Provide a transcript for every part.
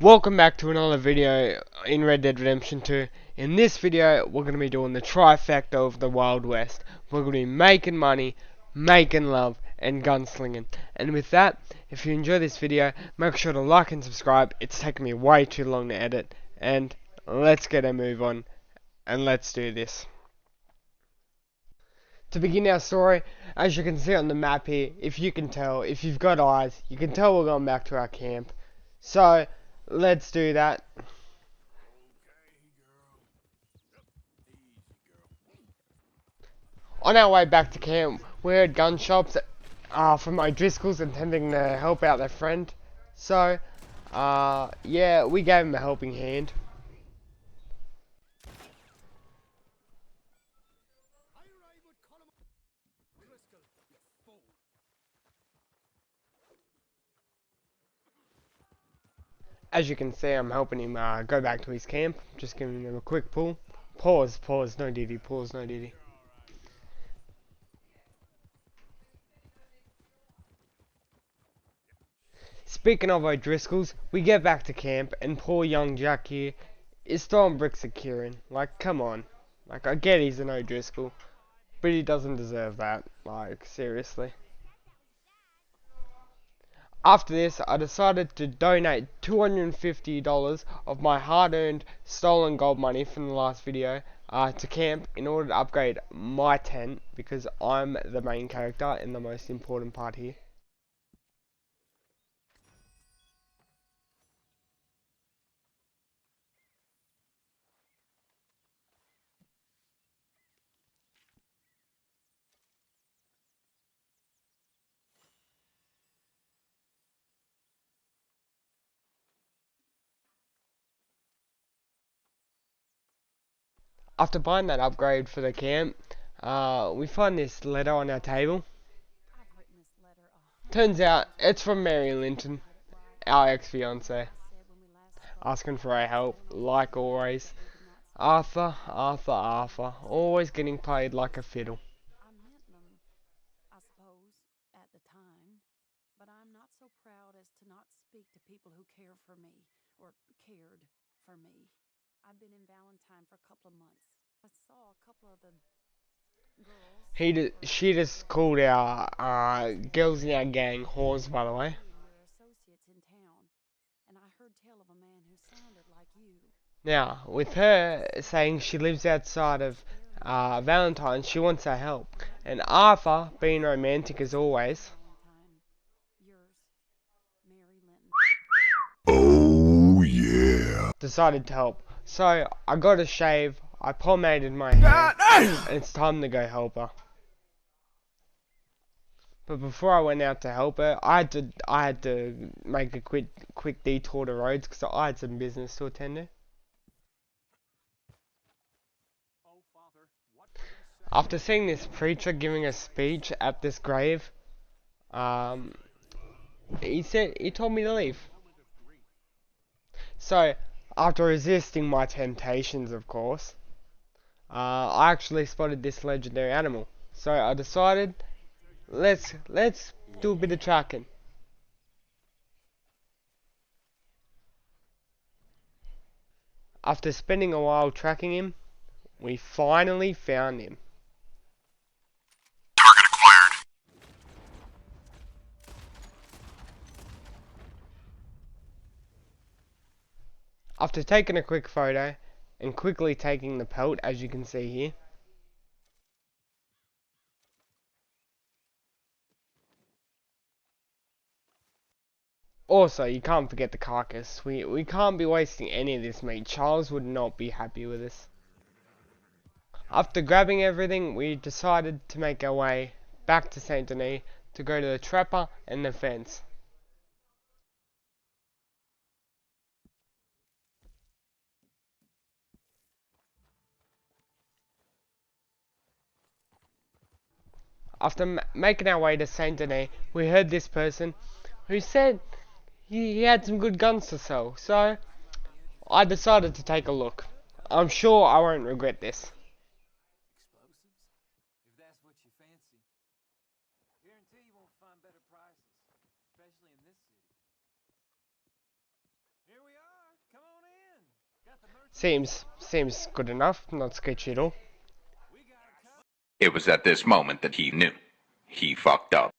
Welcome back to another video in Red Dead Redemption 2. In this video, we're going to be doing the trifecta of the Wild West. We're going to be making money, making love, and gunslinging. And with that, if you enjoy this video, make sure to like and subscribe. It's taken me way too long to edit. And let's get a move on, and let's do this. To begin our story, as you can see on the map here, if you can tell, if you've got eyes, you can tell we're going back to our camp. So, let's do that. On our way back to camp, we heard gunshots from O'Driscoll's intending to help out their friend. So, yeah, we gave him a helping hand. As you can see, I'm helping him go back to his camp. Just giving him a quick pull. Pause, no diddy, pause, no diddy. Speaking of O'Driscoll's, we get back to camp and poor young Jack here is throwing bricks at Kieran. Like, come on. Like, I get he's an O'Driscoll, but he doesn't deserve that. Like, seriously. After this, I decided to donate $250 of my hard-earned stolen gold money from the last video to camp in order to upgrade my tent, because I'm the main character and the most important part here. After buying that upgrade for the camp, we find this letter on our table. Turns out it's from Mary Linton, our ex-fiance, asking for our help, like always. Arthur, always getting played like a fiddle. I meant them, I suppose, at the time, but I'm not so proud as to not speak to people who care for me, or cared for me. I've been in Valentine for a couple of months. I saw a couple of the girls. She just called our girls in our gang whores, by the way. Your associates in town, and I heard tell of a man who sounded like you. Now, with her saying she lives outside of Valentine, she wants our help. And Arthur, being romantic as always, oh yeah, decided to help. So I got a shave, I pomaded my hair, and it's time to go help her. But before I went out to help her, I had to make a quick detour to Rhodes because I had some business to attend to. After seeing this preacher giving a speech at this grave, he told me to leave. So, after resisting my temptations, of course, I actually spotted this legendary animal. So I decided, let's do a bit of tracking. After spending a while tracking him, we finally found him. After taking a quick photo and quickly taking the pelt, as you can see here, also you can't forget the carcass. We can't be wasting any of this meat. Charles would not be happy with us. After grabbing everything, we decided to make our way back to Saint Denis to go to the trapper and the fence. After making our way to Saint Denis, we heard this person who said he had some good guns to sell, so I decided to take a look. I'm sure I won't regret this. Explosives? If that's what you fancy. Guarantee you won't find better prices, especially in this city. Here we are! Seems good enough. Not sketchy at all. It was at this moment that he knew. He fucked up.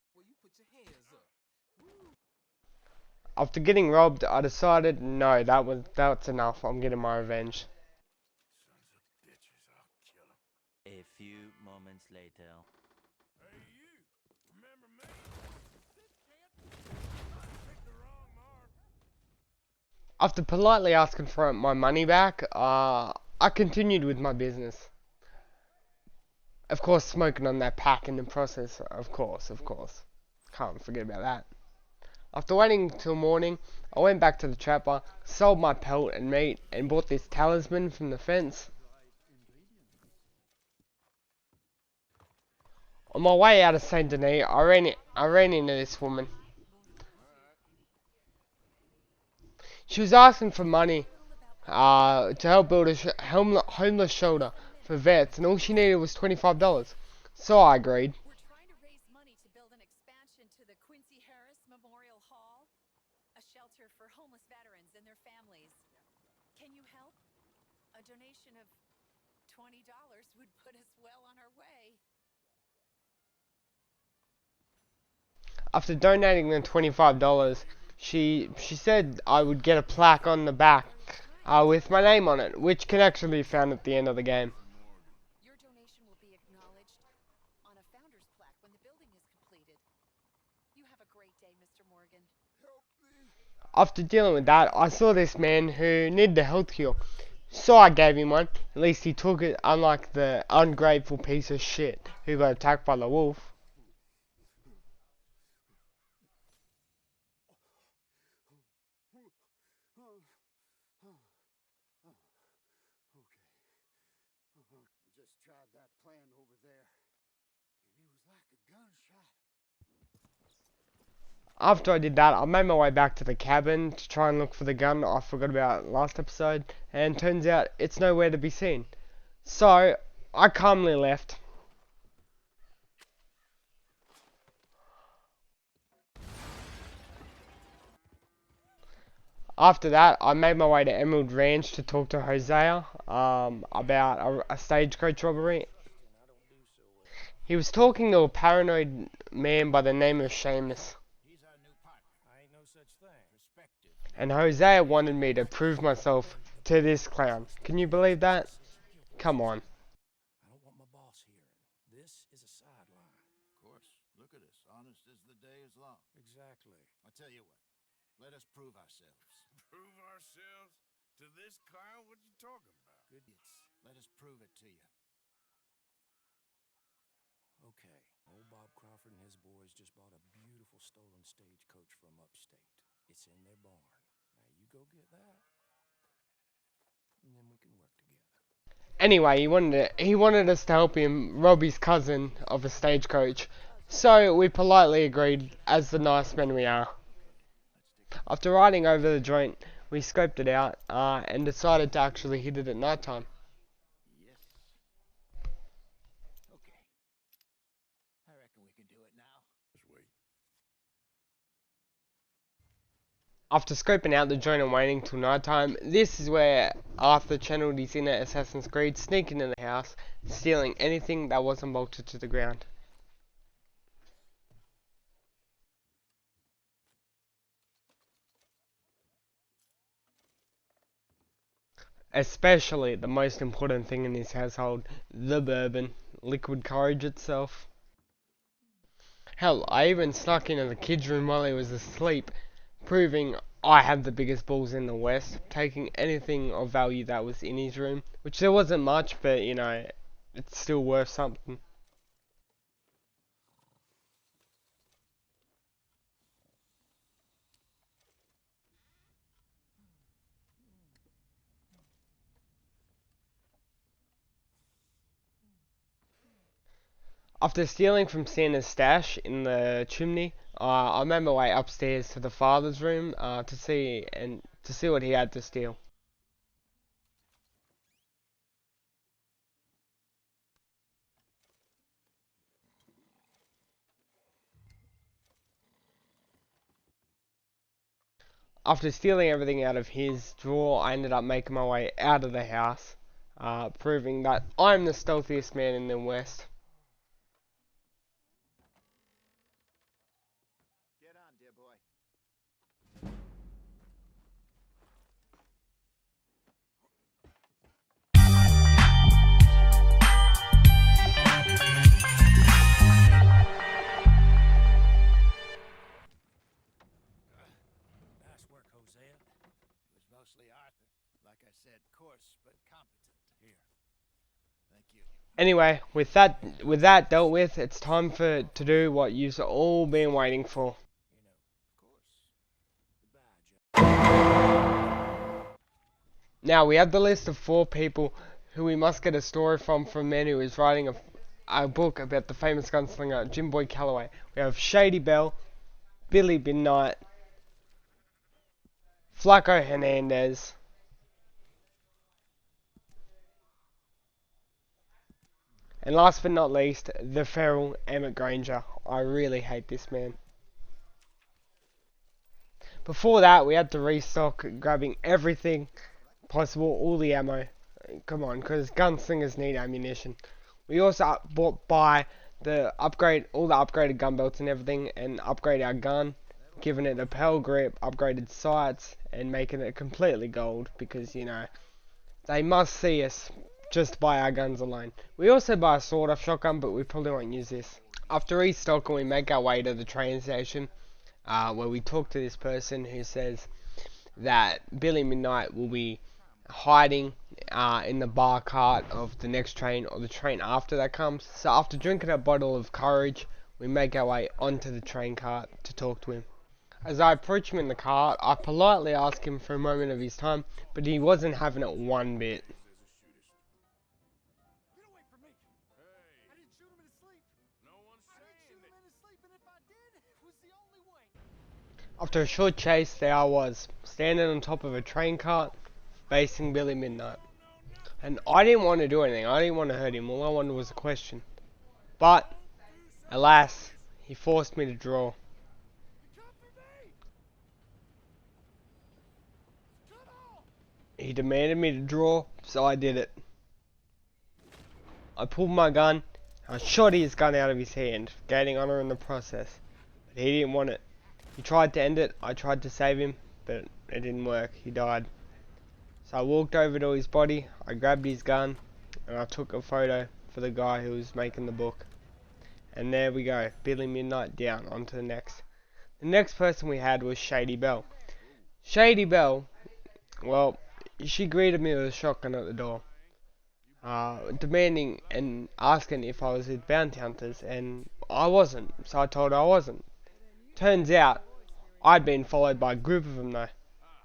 After getting robbed, I decided no, that's enough. I'm getting my revenge. A few moments later. Hey, you! Remember me? Picked the wrong mark. After politely asking for my money back, I continued with my business. Of course, smoking on that pack in the process. Of course. Can't forget about that. After waiting till morning, I went back to the trapper, sold my pelt and meat, and bought this talisman from the fence. On my way out of Saint Denis, I ran into this woman. She was asking for money to help build a homeless shelter for vets, and all she needed was $25. So I agreed. We're trying to raise money to build an expansion to the Quincy Harris Memorial Hall, a shelter for homeless veterans and their families. Can you help? A donation of $20 would put us well on our way. After donating them $25, she said I would get a plaque on the back with my name on it, which can actually be found at the end of the game. Your donation will be acknowledged on a founder's plaque when the building is completed. You have a great day, Mr. Morgan. After dealing with that, I saw this man who needed a health cure, so I gave him one. At least he took it, unlike the ungrateful piece of shit who got attacked by the wolf. Just tried that plan over there, and it was like a gunshot. After I did that, I made my way back to the cabin to try and look for the gun I forgot about last episode, and turns out it's nowhere to be seen. So, I calmly left. After that, I made my way to Emerald Ranch to talk to Hosea about a stagecoach robbery. He was talking to a paranoid man by the name of Seamus. He's our new partner. I ain't no such thing. Perspective. And Hosea wanted me to prove myself to this clown. Can you believe that? Come on. I don't want my boss hearing. This is a sideline. Of course. Look at us. Honest as the day is long. Exactly. I tell you what. Let us prove ourselves. Prove ourselves? To this clown? What you talking about? Goodness. Let us prove it to you. Okay. Old Bob Crawford and his boys just bought a beautiful stolen stagecoach from upstate. It's in their barn. Now you go get that, and then we can work together. Anyway, he wanted us to help him rob his cousin of a stagecoach. So we politely agreed, as the nice men we are. After riding over the joint, we scoped it out and decided to actually hit it at night time. Yes. Okay. I reckon we can do it now. Just wait. After scoping out the joint and waiting till night time, this is where Arthur channeled his inner Assassin's Creed, sneaking in the house, stealing anything that wasn't bolted to the ground. Especially the most important thing in his household, the bourbon, liquid courage itself. Hell, I even snuck into the kids' room while he was asleep, proving I have the biggest balls in the West, taking anything of value that was in his room, which there wasn't much, but you know, it's still worth something. After stealing from Santa's stash in the chimney, I made my way upstairs to the father's room to see what he had to steal. After stealing everything out of his drawer, I ended up making my way out of the house, proving that I'm the stealthiest man in the West. Get on, dear boy. Nice work, Hosea. It was mostly Arthur. Like I said, coarse but competent. Here. Thank you. Anyway, with that dealt with, it's time to do what you've all been waiting for. Of course. Goodbye, Joe. Now we have the list of 4 people who we must get a story from a man who is writing a book about the famous gunslinger Jim Boy Calloway. We have Shady Bell, Billy Midnight, Flaco Hernandez, and last but not least, the feral Emmett Granger. I really hate this man. Before that, we had to restock, grabbing everything possible, all the ammo. Come on, because gunslingers need ammunition. We also buy all the upgraded gun belts and everything, and upgrade our gun, giving it a Pell grip, upgraded sights, and making it completely gold, because, you know, they must see us just by our guns alone. We also buy a sawed-off shotgun, but we probably won't use this. After restocking, we make our way to the train station, where we talk to this person who says that Billy Midnight will be hiding in the bar cart of the next train, or the train after that comes. So after drinking a bottle of courage, we make our way onto the train cart to talk to him. As I approach him in the cart, I politely ask him for a moment of his time, but he wasn't having it one bit. Get away from me! Hey! I didn't shoot him in his sleep! No one's saying that. I didn't shoot him in his sleep, and if I did, it was the only way! After a short chase, there I was, standing on top of a train cart, facing Billy Midnight. And I didn't want to do anything, I didn't want to hurt him, all I wanted was a question. But, alas, he forced me to draw. He demanded me to draw, so I did it. I pulled my gun, I shot his gun out of his hand, gaining honor in the process. But he didn't want it. He tried to end it, I tried to save him, but it didn't work, he died. So I walked over to his body, I grabbed his gun, and I took a photo for the guy who was making the book. And there we go, Billy Midnight down, on to the next. The next person we had was Shady Bell. Shady Bell, well, she greeted me with a shotgun at the door, demanding and asking if I was with bounty hunters, and I wasn't, so I told her I wasn't. Turns out, I'd been followed by a group of them though.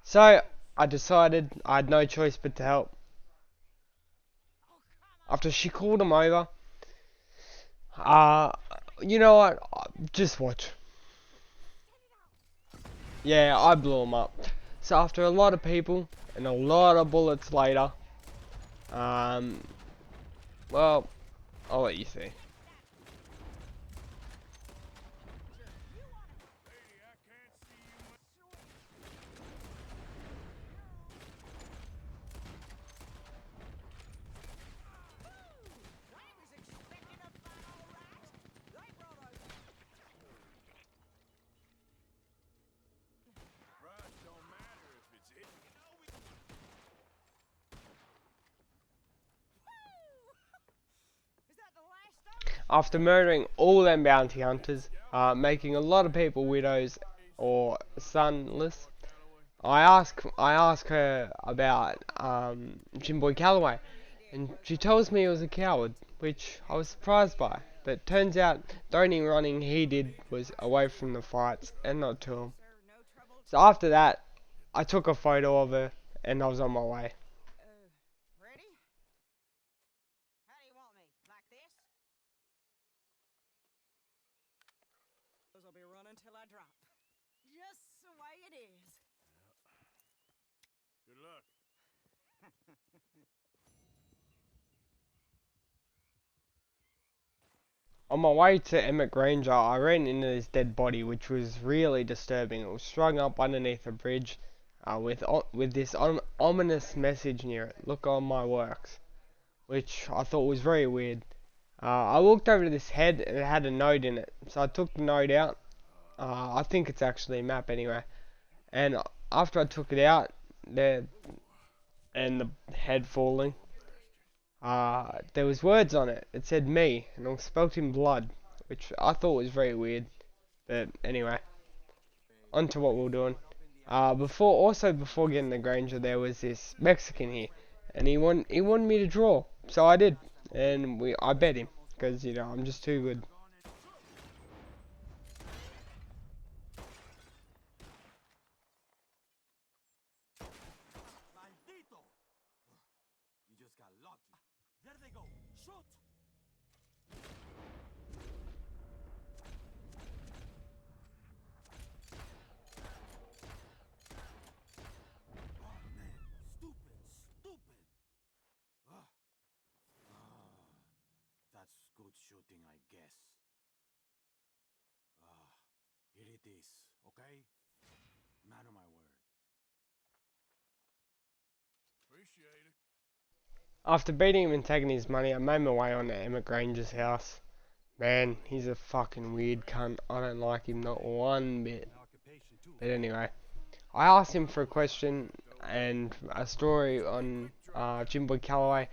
So, I decided I had no choice but to help. After she called them over, you know what, just watch. Yeah, I blew them up. So after a lot of people, and a lot of bullets later, well, I'll let you see. After murdering all them bounty hunters, making a lot of people widows or sonless, I ask her about Jim Boy Calloway, and she tells me he was a coward, which I was surprised by. But turns out the only running he did was away from the fights and not to him. So after that, I took a photo of her and I was on my way. Ready? How do you want me? Like this? I'll be running till I drop. Just the way it is. Good luck. On my way to Emmett Granger, I ran into this dead body, which was really disturbing. It was strung up underneath a bridge, with this ominous message near it. Look on my works, which I thought was very weird. I walked over to this head and it had a note in it, so I took the note out. I think it's actually a map anyway. And after I took it out, there and the head falling, there was words on it. It said me, and it was spelt in blood, which I thought was very weird. But anyway, on to what we're doing. Before getting the Granger, there was this Mexican here, and he wanted me to draw, so I did, and I bet him, because I'm just too good. Maldito! You just got lucky. There they go. Shoot! Oh man, stupid. That's good shooting, I guess. Here it is, okay? Man of my word. Appreciate it. After beating him and taking his money, I made my way on to Emmett Granger's house. Man, he's a fucking weird cunt. I don't like him not one bit. But anyway, I asked him for a question and a story on Jimboy Calloway,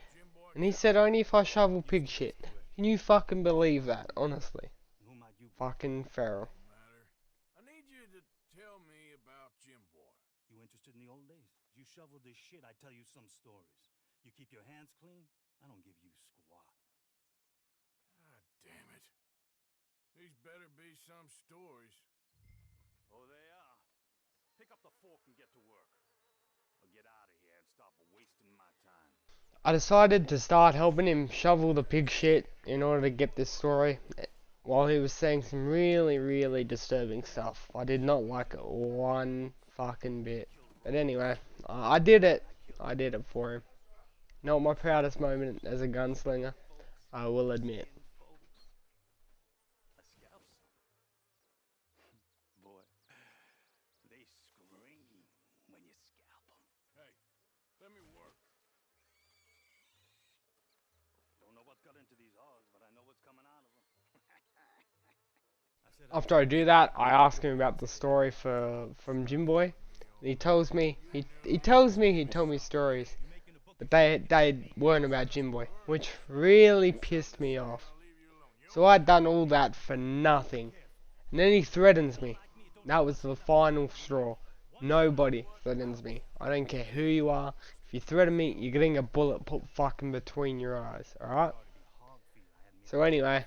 and he said only if I shovel pig shit. Can you fucking believe that? Honestly, fucking feral. I need you to tell me about Jimboy. You interested in the old days? You shovel this shit, I tell you some stories. You keep your hands clean, I don't give you squat. God damn it. These better be some stories. Oh, they are. Pick up the fork and get to work. Or get out of here and stop wasting my time. I decided to start helping him shovel the pig shit in order to get this story, while he was saying some really, really disturbing stuff. I did not like it one fucking bit. But anyway, I did it. I did it for him. Not my proudest moment as a gunslinger, I will admit. Boy, they scream when you scalp them. Hey, let me work. Don't know what got into these hogs, but I know what's coming out of them. After I do that, I ask him about the story from Jimboy. He tells me he told me stories, but they weren't about Jimboy, which really pissed me off. So I'd done all that for nothing, and then he threatens me. That was the final straw. Nobody threatens me. I don't care who you are. If you threaten me, you're getting a bullet put fucking between your eyes. All right. So anyway,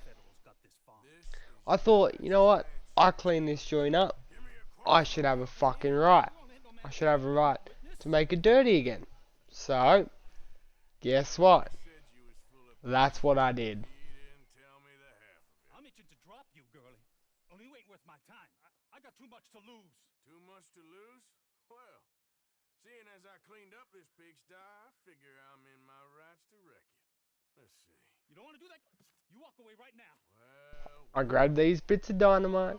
I thought, you know what? I cleaned this joint up. I should have a fucking right. I should have a right to make it dirty again. So, guess what? That's what I did. I'm itching to drop you, girlie. Only you ain't worth my time. I got too much to lose. Too much to lose? Well, seeing as I cleaned up this pigsty, I figure I'm in my rights to wreck it. Let's see. You don't want to do that? You walk away right now. Well, I grabbed these bits of dynamite.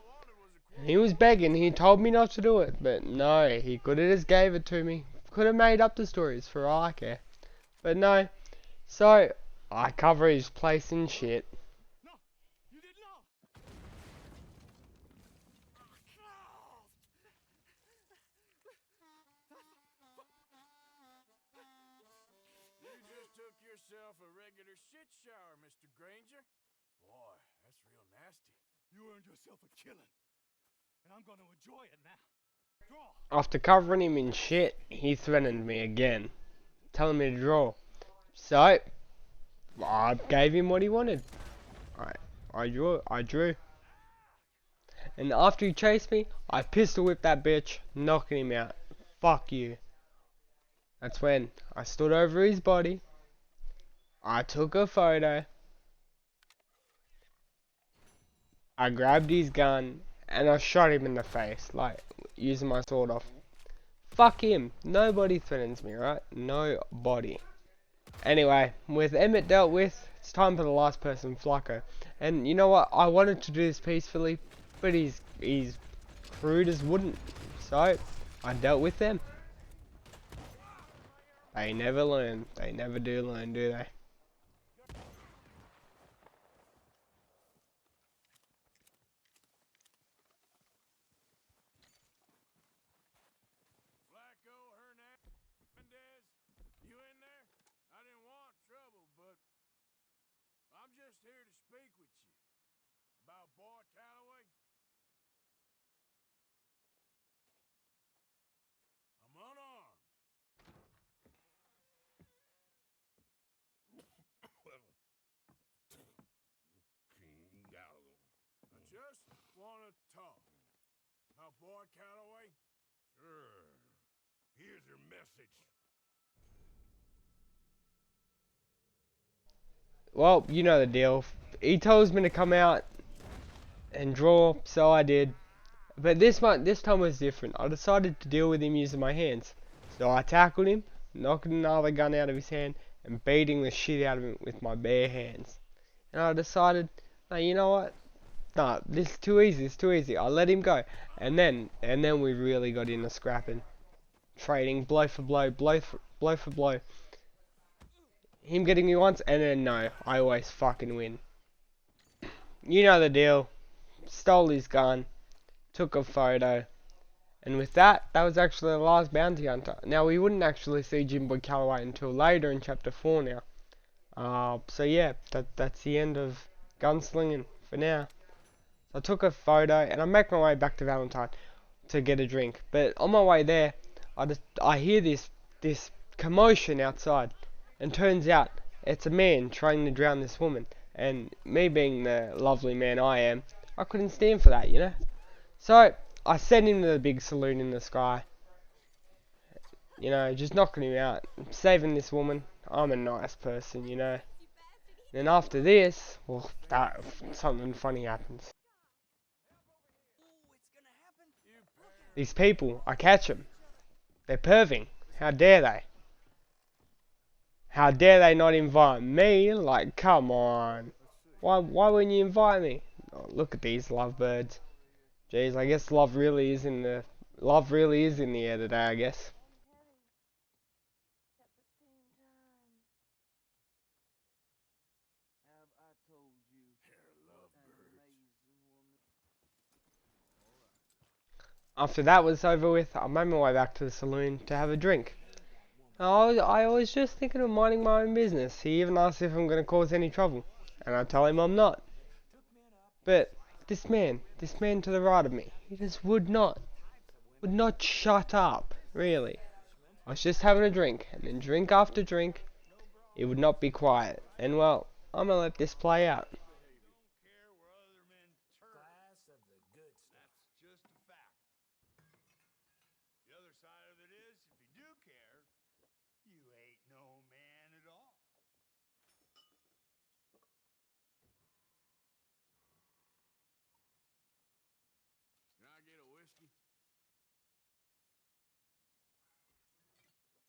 He was begging, he told me not to do it, but no, he could have just gave it to me. Could have made up the stories for all I care. But no, so I cover his place in shit. No, you did not. you just took yourself a regular shit shower, Mr. Granger. Boy, that's real nasty. You earned yourself a killing. And I'm going to enjoy it now. Draw. After covering him in shit, he threatened me again, telling me to draw. So, I gave him what he wanted. I drew. And after he chased me, I pistol whipped that bitch, knocking him out. Fuck you. That's when I stood over his body. I took a photo. I grabbed his gun and I shot him in the face, like using my sword off. Fuck him. Nobody threatens me, right? Nobody. Anyway, with Emmett dealt with, it's time for the last person, Flacco. And you know what? I wanted to do this peacefully, but his crew just wouldn't. So I dealt with them. They never learn. They never do learn, do they? Flacco Hernandez, you in there? I didn't want trouble, but I'm just here to speak with you. About Boy Calloway? I'm unarmed. I just want to talk. About Boy Calloway? Sure. Here's your message. Well, you know the deal. He tells me to come out and draw, so I did. But this time was different. I decided to deal with him using my hands. So I tackled him, knocking another gun out of his hand, and beating the shit out of him with my bare hands. And I decided, no, you know what? No, this is too easy. It's too easy. I let him go, and then we really got into scrapping, trading blow for blow, blow for blow. Him getting me once, and then no, I always fucking win. You know the deal. Stole his gun, took a photo, and with that was actually the last bounty hunter. Now we wouldn't actually see Jimbo Calloway until later in chapter 4 now. So yeah, that's the end of Gunslinging for now. So I took a photo and I make my way back to Valentine to get a drink. But on my way there, I hear this commotion outside, and turns out it's a man trying to drown this woman. And me being the lovely man I am, I couldn't stand for that, you know. So I sent him to the big saloon in the sky. You know, just knocking him out, saving this woman. I'm a nice person, you know. Then after this, well, something funny happens. These people, I catch them. They're perving. How dare they? How dare they not invite me? Like, come on. Why wouldn't you invite me? Oh, look at these lovebirds. Jeez, I guess love really is in the air today, I guess. After that was over with, I made my way back to the saloon to have a drink. I was just thinking of minding my own business. He even asked if I'm going to cause any trouble, and I tell him I'm not. But this man to the right of me, he just would not shut up, really. I was just having a drink, and then drink after drink, it would not be quiet. And well, I'm going to let this play out.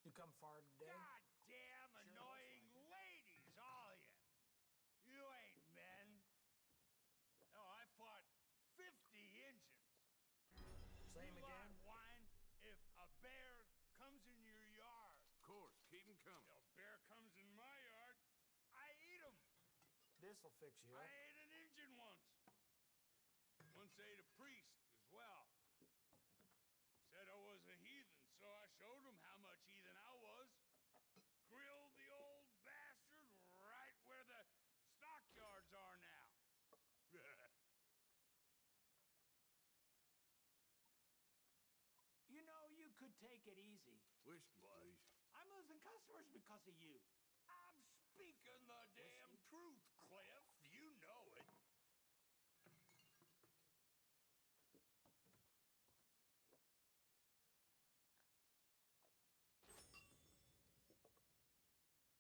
You come far today? Goddamn annoying ladies, all of you. You ain't men. No, I fought 50 Injuns. Same you again? Wine if a bear comes in your yard. Of course, keep him coming. If a bear comes in my yard, I eat him. This'll fix you. I ate an Injun once. Once ate a priest as well. Said I was a heathen, so I showed him how much heathen I was. Grilled the old bastard right where the stockyards are now. You know, you could take it easy. Whiskey, please. I'm losing customers because of you. I'm speaking the damn truth, Cliff. You know it.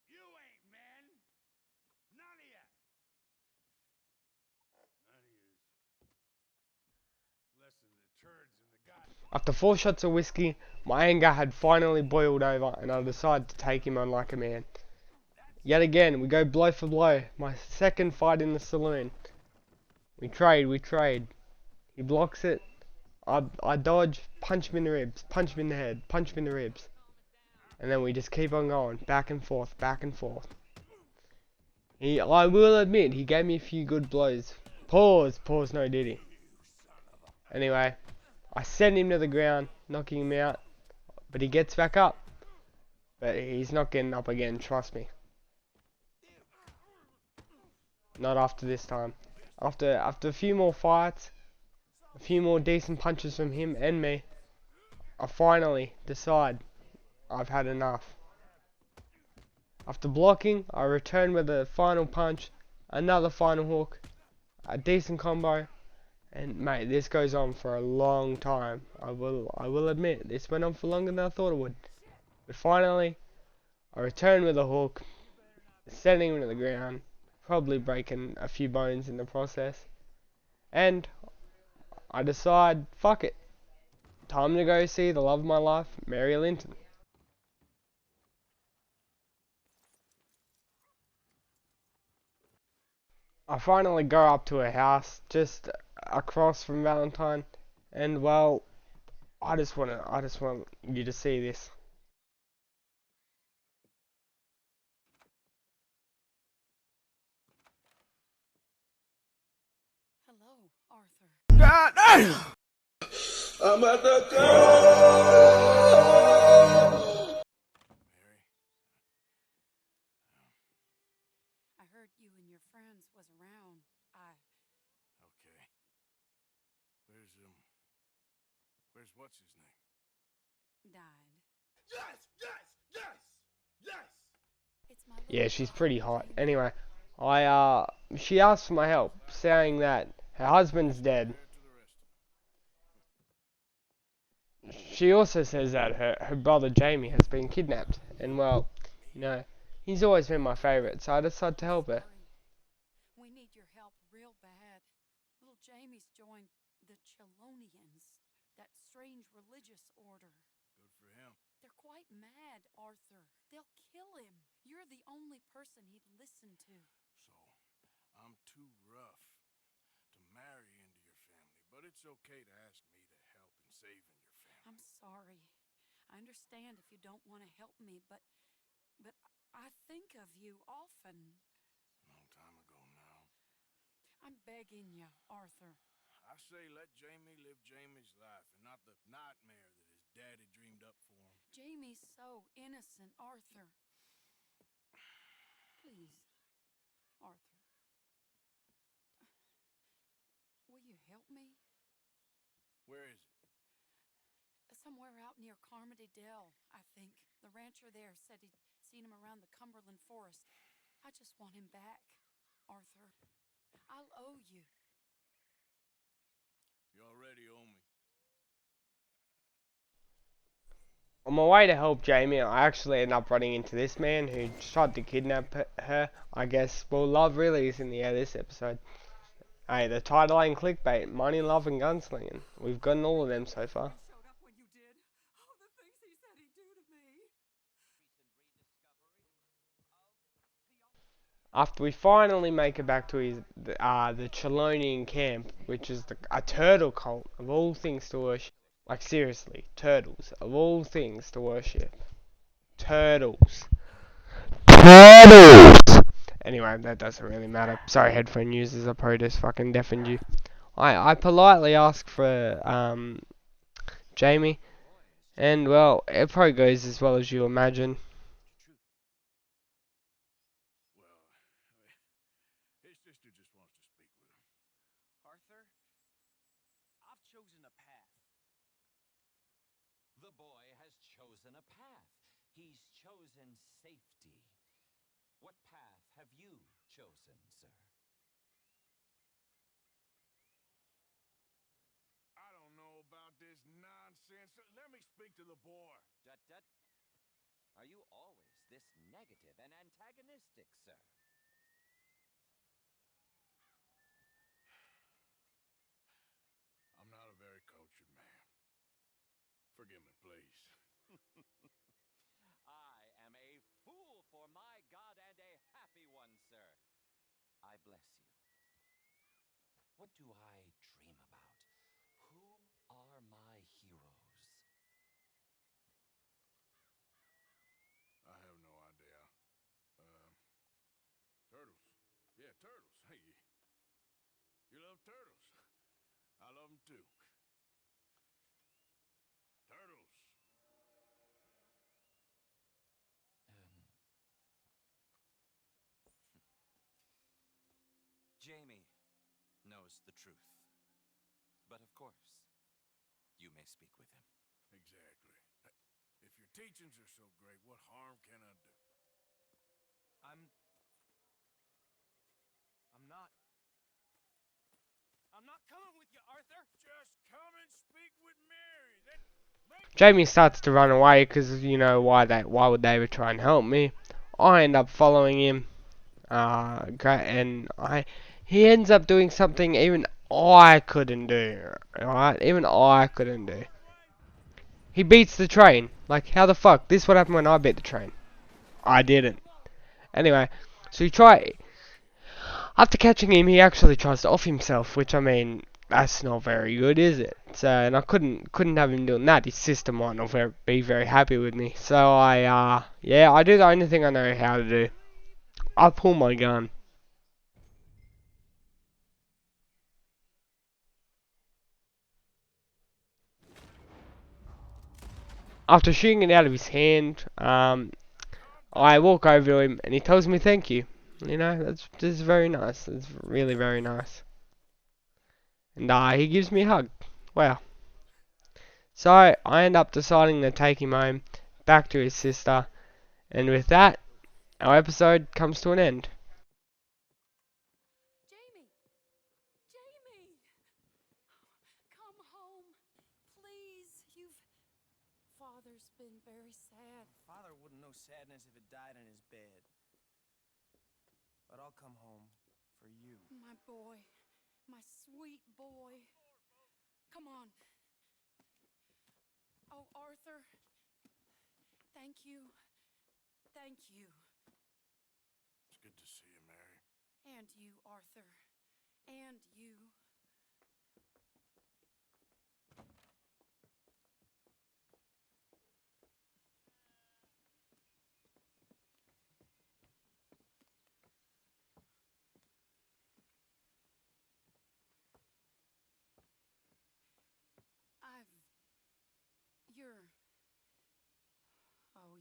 You ain't men. None of you. None of you. Less than the turds in the goddamn. After 4 shots of whiskey, my anger had finally boiled over, and I decided to take him on like a man. Yet again, we go blow for blow. My second fight in the saloon. We trade. He blocks it. I dodge, punch him in the ribs, punch him in the head, punch him in the ribs. And then we just keep on going, back and forth, back and forth. I will admit, he gave me a few good blows. Pause, no did he. Anyway, I send him to the ground, knocking him out. But he gets back up. But he's not getting up again, trust me. Not after this time. After a few more fights, a few more decent punches from him and me, I finally decide I've had enough. After blocking, I return with a final punch, another final hook, a decent combo, and mate, this goes on for a long time. I will admit, this went on for longer than I thought it would. But finally, I return with a hook, sending him to the ground, probably breaking a few bones in the process, and I decide, fuck it, time to go see the love of my life, Mary Linton. I finally go up to her house, just across from Valentine, and well, I just want you to see this. Hello, Arthur. God damn! I'm at the go! Mary? I heard you and your friends was around. Okay. Where's what's his name? Died. Yes! Yes! Yes! Yes! It's my little Yeah, she's brother, pretty hot. Jamie. Anyway, she asked for my help, saying that her husband's dead. She also says that her brother Jamie has been kidnapped, and well, you know, he's always been my favourite, so I decided to help her. Sorry. We need your help real bad. Little Jamie's joined the Chelonians, that strange religious order. Good for him. They're quite mad, Arthur. They'll kill him. You're the only person he'd listen to. So, I'm too rough to marry into your family, but it's okay to ask me to help in saving your family. I'm sorry. I understand if you don't want to help me, but I think of you often. Long time ago now. I'm begging you, Arthur. I say let Jamie live Jamie's life and not the nightmare that his daddy dreamed up for him. Jamie's so innocent, Arthur. Please, Arthur. Will you help me? Where is it? Somewhere out near Carmody Dell, I think. The rancher there said he'd seen him around the Cumberland Forest. I just want him back, Arthur. I'll owe you. You already owe me. On my way to help Jamie, I actually ended up running into this man who tried to kidnap her. I guess, well, love really is in the air this episode. Hey, the title ain't clickbait. Money, love, and gunslinging. We've gotten all of them so far. Showed up when you did. Oh, the things he said he'd do to me. After we finally make it back to the Chelonian camp, which is a turtle cult of all things to worship. Like seriously, turtles of all things to worship. Turtles. Turtles! Anyway, that doesn't really matter. Sorry, headphone users, I probably just fucking deafened you. I politely asked for Jamie, and well, it probably goes as well as you imagine. Well, his sister just wants to speak with him. Arthur, I've chosen a path. The boy has chosen a path. He's chosen safety. What path have you chosen, sir? I don't know about this nonsense. Let me speak to the boy. Tut. Are you always this negative and antagonistic, sir? I'm not a very cultured man. Forgive me, please. I am a fool for my God and a happy one, sir. I bless you. What do I dream about? Who are my heroes? turtles. Hey, you love turtles. I love them too. Turtles. Jamie knows the truth. But of course, you may speak with him. Exactly. If your teachings are so great, what harm can I do? I'm not coming with you, Arthur. Just come and speak with Mary. Then make Jamie starts to run away because, you know, why would they try and help me? I end up following him. He ends up doing something even I couldn't do. Alright? Even I couldn't do. He beats the train. Like, how the fuck? This what happened when I beat the train. I didn't. Anyway, so after catching him, he actually tries to off himself, which, I mean, that's not very good, is it? So, and I couldn't have him doing that. His sister might not be very happy with me. So I do the only thing I know how to do. I pull my gun. After shooting it out of his hand, I walk over to him and he tells me thank you. You know, that's very nice. It's really very nice. And he gives me a hug. Wow. So I end up deciding to take him home, back to his sister, and with that, our episode comes to an end. Jamie! Jamie! Come home. Please. Father's been very sad. Father wouldn't know sadness if it died in his bed. But I'll come home for you. My boy. My sweet boy. Come on. Oh, Arthur. Thank you. Thank you. It's good to see you, Mary. And you, Arthur. And you.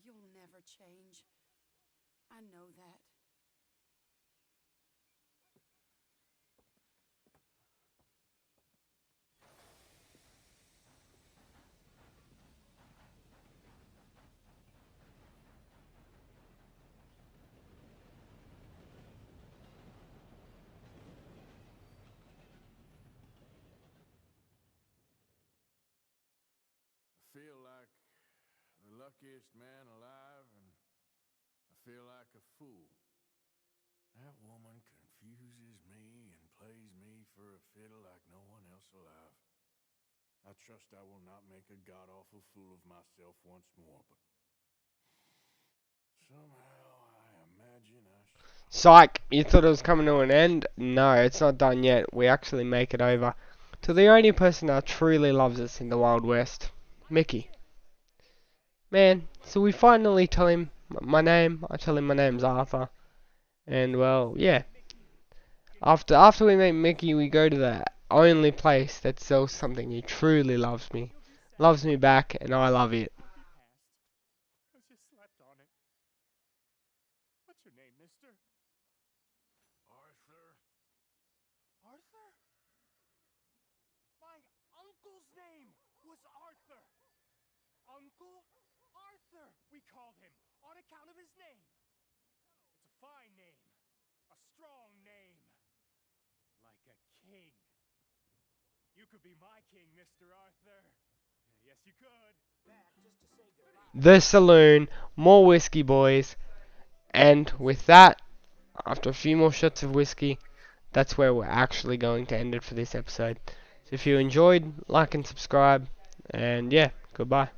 You'll never change. I know that. I feel like the luckiest man alive, and I feel like a fool. That woman confuses me and plays me for a fiddle like no one else alive. I trust I will not make a god-awful fool of myself once more, but somehow I imagine I shall. Psych! You thought it was coming to an end? No, it's not done yet. We actually make it over to the only person that truly loves us in the Wild West, Mickey. Man, so we finally tell him my name. I tell him my name's Arthur. And, well, yeah. After we meet Mickey, we go to the only place that sells something. He truly loves me. Loves me back, and I love it. Because you slept on it. What's your name, mister? Arthur. Arthur? My uncle's name was Arthur. Uncle Arthur, we called him, on account of his name. It's a fine name. A strong name. Like a king. You could be my king, Mr. Arthur. Yes, you could. Back just to say goodbye. The saloon, more whiskey, boys. And with that, after a few more shots of whiskey, that's where we're actually going to end it for this episode. So if you enjoyed, like and subscribe. And yeah, goodbye.